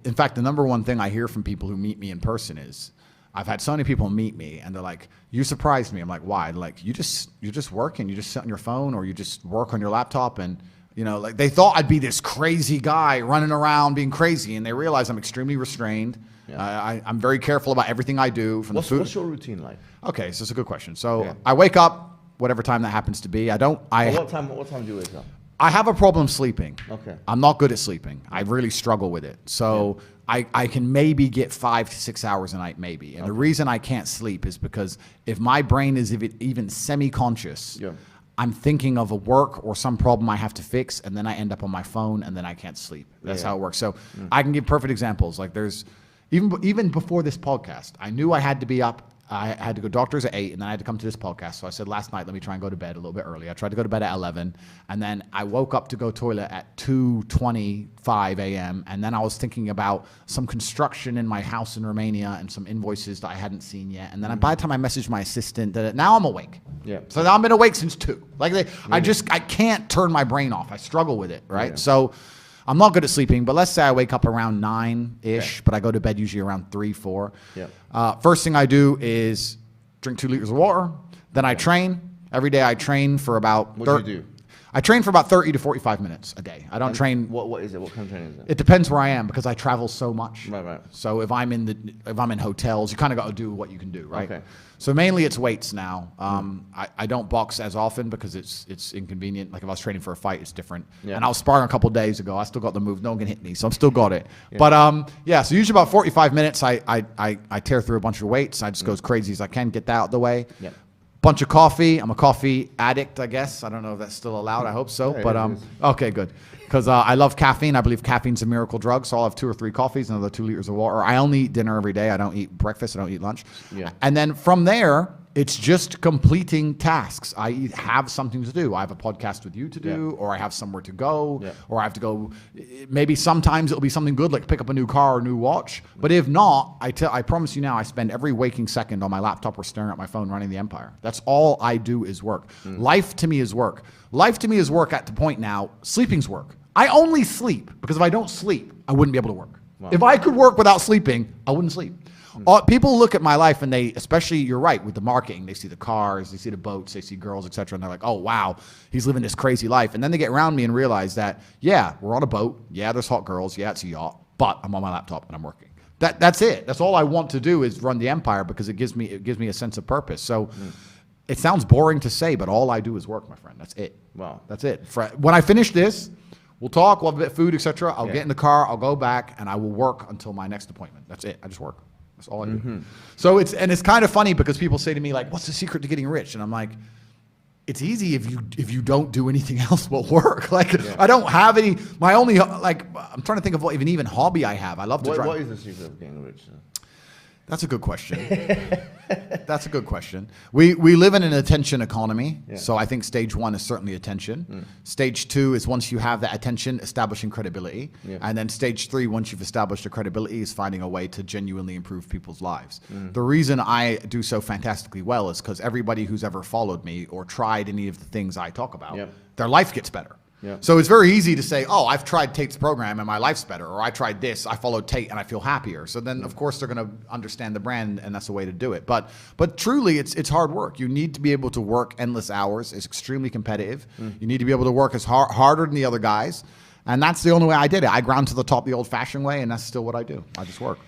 In fact, the number one thing I hear from people who meet me in person is, I've had so many people meet me and they're like, you surprised me. I'm like, why? They're like, you just work and you just sit on your phone or you just work on your laptop. And, you know, like they thought I'd be this crazy guy running around being crazy. And they realize I'm extremely restrained. Yeah. I'm very careful about everything I do from the food. What's your routine like? Okay. So it's a good question. So I wake up, whatever time that happens to be. What time do you wake up? I have a problem sleeping. Okay. I'm not good at sleeping. I really struggle with it. So I can maybe get 5 to 6 hours a night, maybe. And the reason I can't sleep is because if my brain is even semi-conscious, I'm thinking of a work or some problem I have to fix, and then I end up on my phone, and then I can't sleep. That's how it works. So I can give perfect examples. Like there's, even before this podcast, I knew I had to be up. I had to go doctors at 8, and then I had to come to this podcast. So I said last night, let me try and go to bed a little bit early. I tried to go to bed at 11, and then I woke up to go toilet at 2:25 a.m. And then I was thinking about some construction in my house in Romania and some invoices that I hadn't seen yet. And then by the time I messaged my assistant, now I'm awake. Yeah. So now I've been awake since 2. Like I can't turn my brain off. I struggle with it, right? Yeah. So I'm not good at sleeping, but let's say I wake up around 9-ish, but I go to bed usually around 3, 4. Yeah. First thing I do is drink 2 liters of water. Then I train. Every day I train for about... What do you do? I train for about 30 to 45 minutes a day. I don't train... What is it? What kind of training is it? It depends where I am because I travel so much. Right. So if I'm in hotels, you kind of got to do what you can do, right? Okay. So mainly it's weights now. I don't box as often because it's inconvenient. Like if I was training for a fight, it's different. Yeah. And I was sparring a couple of days ago. I still got the move. No one can hit me, so I'm still got it. Yeah. But so usually about 45 minutes, I tear through a bunch of weights. I just go as crazy as I can, get that out of the way. Yeah. Bunch of coffee. I'm a coffee addict, I guess. I don't know if that's still allowed. I hope so. Yeah, but okay, good. Because I love caffeine. I believe caffeine's a miracle drug. So I'll have 2 or 3 coffees, another 2 liters of water. I only eat dinner every day. I don't eat breakfast. I don't eat lunch. Yeah. And then from there, it's just completing tasks. I have something to do. I have a podcast with you to do, or I have somewhere to go, or I have to go. Maybe sometimes it'll be something good, like pick up a new car or a new watch. But if not, I promise you now, I spend every waking second on my laptop or staring at my phone running the empire. That's all I do is work. Life to me is work. Life to me is work at the point now, sleeping's work. I only sleep because if I don't sleep, I wouldn't be able to work. Wow. If I could work without sleeping, I wouldn't sleep. People look at my life and they, especially you're right, with the marketing, they see the cars, they see the boats, they see girls, etc. And they're like, oh, wow, he's living this crazy life. And then they get around me and realize that, yeah, we're on a boat. Yeah, there's hot girls. Yeah, it's a yacht. But I'm on my laptop and I'm working. That's it. That's all I want to do is run the empire because it gives me a sense of purpose. So it sounds boring to say, but all I do is work, my friend. That's it. Wow. That's it. When I finish this, we'll talk, we'll have a bit of food, etc. I'll get in the car, I'll go back, and I will work until my next appointment. That's it. I just work. That's all I do. So it's kind of funny because people say to me like, "What's the secret to getting rich?" And I'm like, "It's easy if you don't do anything else but work." Like I don't have any. My only I'm trying to think of what even hobby I have. I love to drive. What is the secret of getting rich? That's a good question. That's a good question. We live in an attention economy, so I think stage 1 is certainly attention. Stage 2 is once you have that attention, establishing credibility. And then stage 3, once you've established the credibility, is finding a way to genuinely improve people's lives. The reason I do so fantastically well is because everybody who's ever followed me or tried any of the things I talk about, their life gets better. Yeah. So it's very easy to say, oh, I've tried Tate's program and my life's better, or I tried this, I followed Tate and I feel happier. So then, of course, they're going to understand the brand, and that's the way to do it. But truly, it's hard work. You need to be able to work endless hours. It's extremely competitive. You need to be able to work as harder than the other guys, and that's the only way I did it. I ground to the top the old-fashioned way, and that's still what I do. I just work.